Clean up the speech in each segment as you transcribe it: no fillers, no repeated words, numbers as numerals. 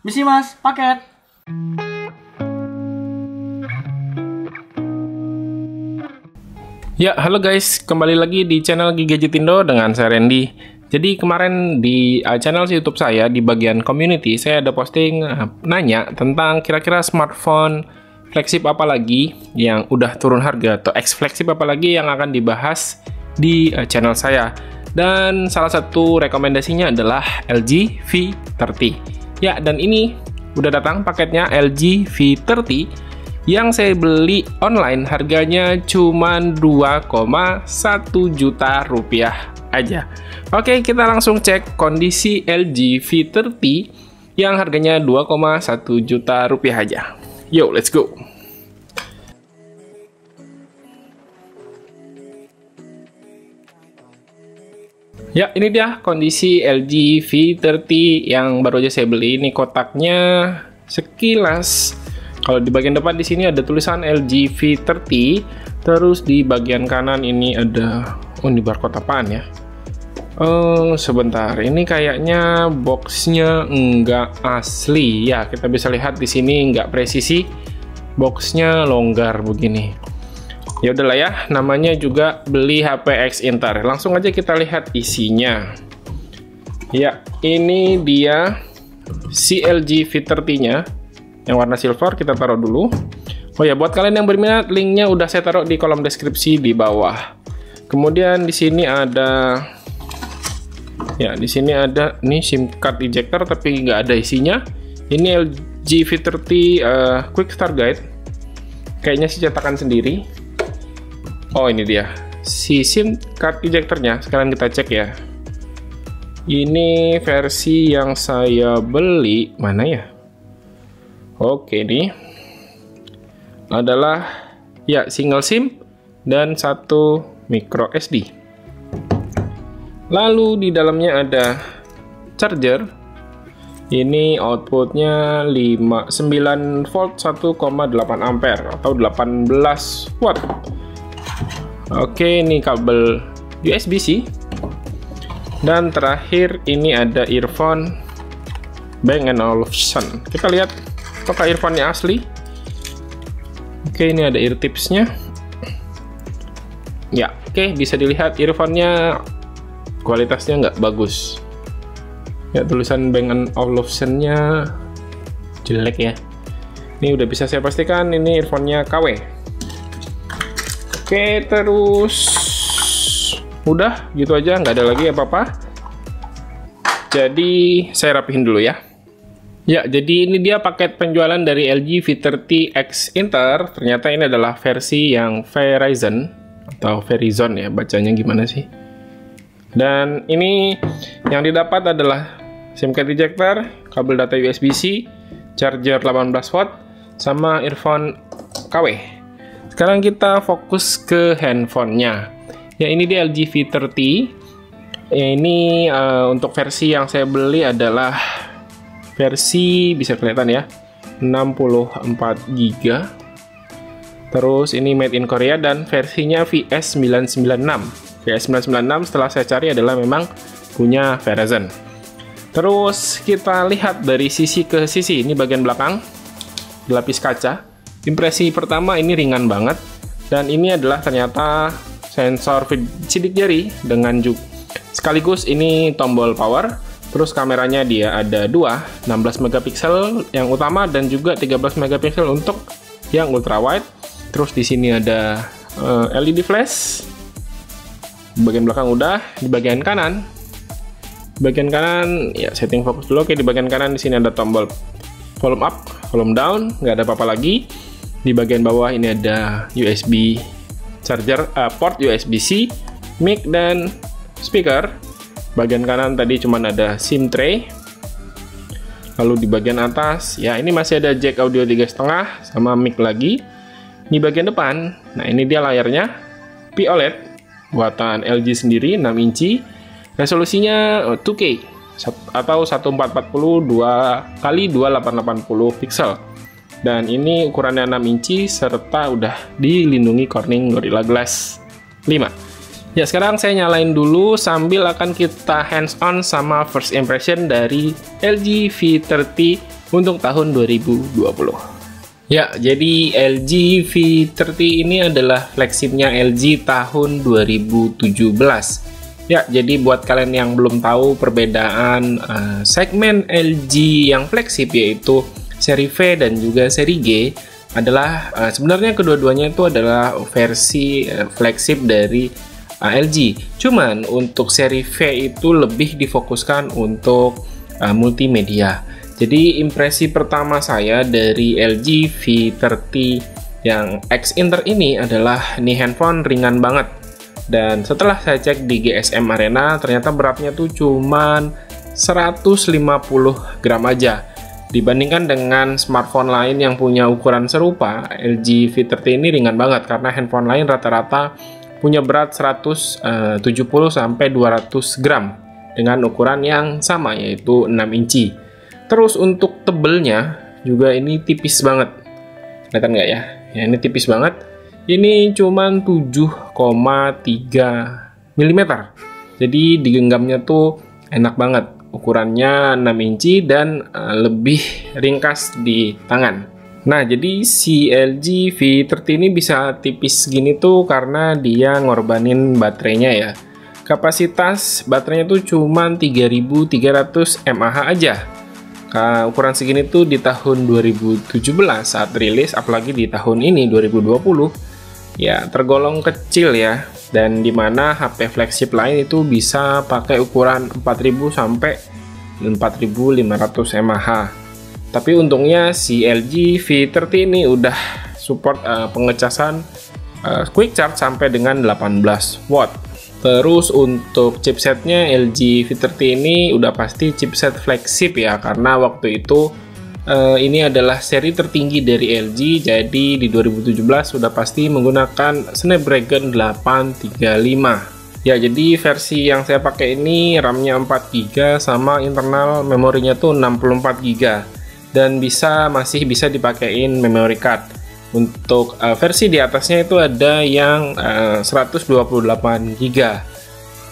Misi mas, paket. Ya, halo guys, kembali lagi di channel Gigadgetindo dengan saya Randy. Jadi kemarin di channel YouTube saya di bagian community saya ada posting nanya tentang kira-kira smartphone flagship apa lagi yang udah turun harga atau X flagship apa lagi yang akan dibahas di channel saya. Dan salah satu rekomendasinya adalah LG V30. Ya, dan ini udah datang paketnya LG V30 yang saya beli online harganya cuma 2,1 juta rupiah aja. Oke, kita langsung cek kondisi LG V30 yang harganya 2,1 juta rupiah aja. Yo, let's go. Ya, ini dia kondisi LG V30 yang baru aja saya beli. Ini kotaknya sekilas. Kalau di bagian depan di sini ada tulisan LG V30, terus di bagian kanan ini ada, ini barcode apaan ya? Sebentar, ini kayaknya boxnya nggak asli ya. Kita bisa lihat di sini nggak presisi, boxnya longgar begini. Ya udahlah ya, namanya juga beli HP X Inter. Langsung aja kita lihat isinya. Ya, ini dia si LG V30-nya. Yang warna silver kita taruh dulu. Oh ya, buat kalian yang berminat, linknya udah saya taruh di kolom deskripsi di bawah. Kemudian di sini ada, ya di sini ada nih SIM card ejector tapi nggak ada isinya. Ini LG V30 Quick Start Guide. Kayaknya sih cetakan sendiri. Oh, ini dia si SIM card ejectornya. Sekarang kita cek ya. Ini versi yang saya beli, mana ya? Oke, ini adalah ya single SIM dan satu micro SD. Lalu di dalamnya ada charger. Ini outputnya 9 volt 1,8 ampere atau 18 watt. Oke, ini kabel USB-C. Dan terakhir ini ada earphone Bang & Olufsen. Kita lihat apakah earphone-nya asli. Oke, ini ada ear tips-nya. Ya, oke, bisa dilihat earphone-nya kualitasnya nggak bagus. Ya, tulisan Bang & Olufsen-nya jelek ya. Ini udah bisa saya pastikan ini earphone-nya KW. Oke, terus udah gitu aja, nggak ada lagi apa-apa. Jadi saya rapihin dulu ya. Ya, jadi ini dia paket penjualan dari LG V30 X Inter. Ternyata ini adalah versi yang Verizon atau Verizon ya, bacanya gimana sih. Dan ini yang didapat adalah SIM card ejector, kabel data USB-C, charger 18 watt, sama earphone KW. Sekarang kita fokus ke handphonenya. Ya, ini dia LG V30. Ini untuk versi yang saya beli adalah versi, bisa kelihatan ya, 64 GB. Terus ini made in Korea dan versinya VS996. VS996 setelah saya cari adalah memang punya Verizon. Terus kita lihat dari sisi ke sisi. Ini bagian belakang dilapis kaca. Impresi pertama, ini ringan banget. Dan ini adalah ternyata sensor sidik jari dengan sekaligus ini tombol power. Terus kameranya dia ada 16 megapiksel yang utama dan juga 13 megapiksel untuk yang ultra wide. Terus di sini ada LED flash. Bagian belakang udah, di bagian kanan. Bagian kanan ya, setting fokus dulu. Oke, di bagian kanan di sini ada tombol volume up, volume down, nggak ada apa-apa lagi. Di bagian bawah ini ada USB charger, port USB-C, mic dan speaker. Bagian kanan tadi cuma ada SIM tray. Lalu di bagian atas, ya ini masih ada jack audio 3,5 sama mic lagi. Di bagian depan, nah ini dia layarnya POLED buatan LG sendiri, 6 inci. Resolusinya 2K atau 1440 2x2880 pixel. Dan ini ukurannya 6 inci serta udah dilindungi Corning Gorilla Glass 5. Ya, sekarang saya nyalain dulu sambil akan kita hands on sama first impression dari LG V30 untuk tahun 2020. Ya, jadi LG V30 ini adalah flagshipnya LG tahun 2017. Ya, jadi buat kalian yang belum tahu perbedaan segmen LG yang flagship yaitu seri V dan juga seri G adalah sebenarnya kedua-duanya itu adalah versi flagship dari LG. Cuman untuk seri V itu lebih difokuskan untuk multimedia. Jadi impresi pertama saya dari LG V30 yang X Inter ini adalah ini handphone ringan banget. Dan setelah saya cek di GSM Arena ternyata beratnya tuh cuman 150 gram aja. Dibandingkan dengan smartphone lain yang punya ukuran serupa, LG V30 ini ringan banget karena handphone lain rata-rata punya berat 170 sampai 200 gram dengan ukuran yang sama yaitu 6 inci. Terus untuk tebelnya juga ini tipis banget. Kelihatan nggak ya? Ya ini tipis banget. Ini cuman 7,3 mm. Jadi digenggamnya tuh enak banget. Ukurannya 6 inci dan lebih ringkas di tangan. Nah, jadi si LG V30 ini bisa tipis gini tuh karena dia ngorbanin baterainya ya. Kapasitas baterainya tuh cuman 3300 mAh aja. Ukuran segini tuh di tahun 2017 saat rilis, apalagi di tahun ini 2020 ya tergolong kecil ya, dan dimana HP flagship lain itu bisa pakai ukuran 4000 sampai 4500 mAh. Tapi untungnya si LG V30 ini udah support pengecasan quick charge sampai dengan 18 watt. Terus untuk chipsetnya LG V30 ini udah pasti chipset flagship ya, karena waktu itu ini adalah seri tertinggi dari LG, jadi di 2017 sudah pasti menggunakan Snapdragon 835. Ya, jadi versi yang saya pakai ini RAM-nya 4GB sama internal memorinya tuh 64GB dan masih bisa dipakein memory card. Untuk versi di atasnya itu ada yang 128GB.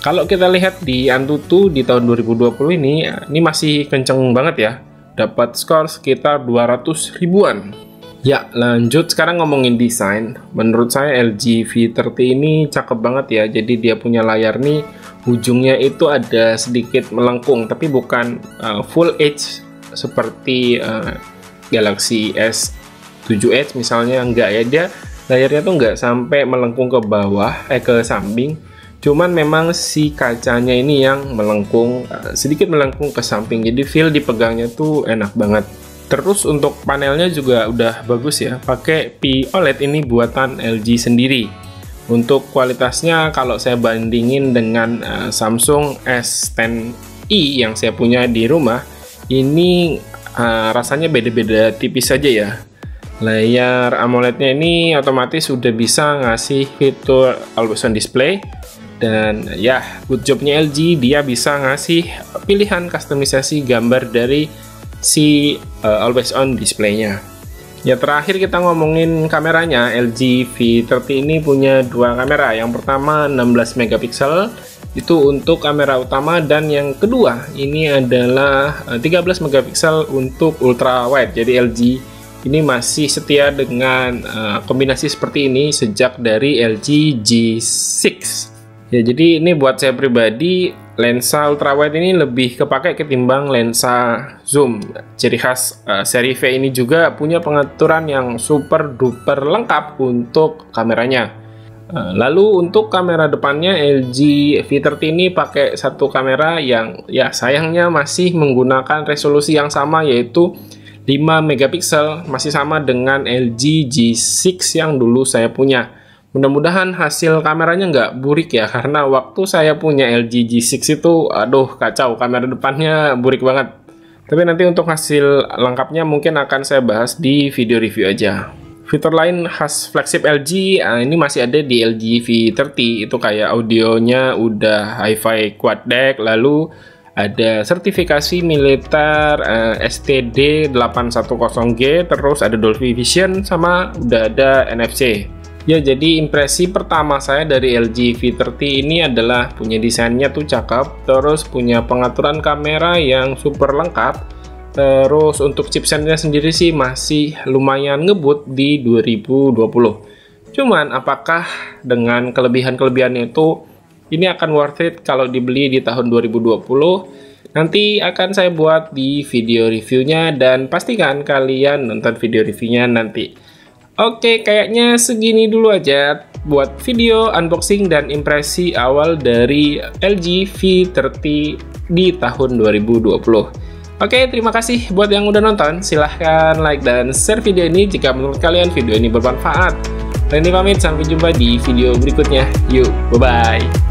Kalau kita lihat di Antutu di tahun 2020 ini masih kenceng banget ya. Dapat skor sekitar 200 ribuan. Ya, lanjut sekarang ngomongin desain. Menurut saya LG V30 ini cakep banget ya. Jadi dia punya layar nih, ujungnya itu ada sedikit melengkung, tapi bukan full edge seperti Galaxy S7 Edge misalnya, enggak ya, dia layarnya tuh enggak sampai melengkung ke bawah, ke samping, cuman memang si kacanya ini yang melengkung, sedikit melengkung ke samping, jadi feel dipegangnya tuh enak banget. Terus untuk panelnya juga udah bagus ya, pakai POLED ini buatan LG sendiri. Untuk kualitasnya kalau saya bandingin dengan Samsung S10i yang saya punya di rumah, ini rasanya beda-beda tipis saja ya. Layar AMOLED-nya ini otomatis sudah bisa ngasih fitur Always On Display, dan ya good jobnya LG, dia bisa ngasih pilihan kustomisasi gambar dari si Always On Display-nya. Ya, terakhir kita ngomongin kameranya. LG V30 ini punya dua kamera. Yang pertama 16 megapiksel itu untuk kamera utama, dan yang kedua ini adalah 13 megapiksel untuk ultra wide. Jadi LG ini masih setia dengan kombinasi seperti ini sejak dari LG G6. Ya, jadi ini buat saya pribadi lensa ultrawide ini lebih kepake ketimbang lensa zoom. Ciri khas seri V ini juga punya pengaturan yang super duper lengkap untuk kameranya. Lalu untuk kamera depannya LG V30 ini pakai satu kamera yang ya sayangnya masih menggunakan resolusi yang sama, yaitu 5 megapiksel, masih sama dengan LG G6 yang dulu saya punya. Mudah-mudahan hasil kameranya nggak burik ya, karena waktu saya punya LG G6 itu aduh kacau, kamera depannya burik banget. Tapi nanti untuk hasil lengkapnya mungkin akan saya bahas di video review aja. Fitur lain khas flagship LG ini masih ada di LG V30, itu kayak audionya udah hi-fi quad deck, lalu ada sertifikasi militer STD 810G, terus ada Dolby Vision, sama udah ada NFC. Ya, jadi impresi pertama saya dari LG V30 ini adalah punya desainnya tuh cakep, terus punya pengaturan kamera yang super lengkap, Terus untuk chipsetnya sendiri sih masih lumayan ngebut di 2020. Cuman apakah dengan kelebihan-kelebihannya itu ini akan worth it kalau dibeli di tahun 2020? Nanti akan saya buat di video reviewnya dan pastikan kalian nonton video reviewnya nanti. Oke, kayaknya segini dulu aja buat video unboxing dan impresi awal dari LG V30 di tahun 2020. Oke, terima kasih buat yang udah nonton. Silahkan like dan share video ini jika menurut kalian video ini bermanfaat. Randy pamit, sampai jumpa di video berikutnya. Yuk, bye-bye.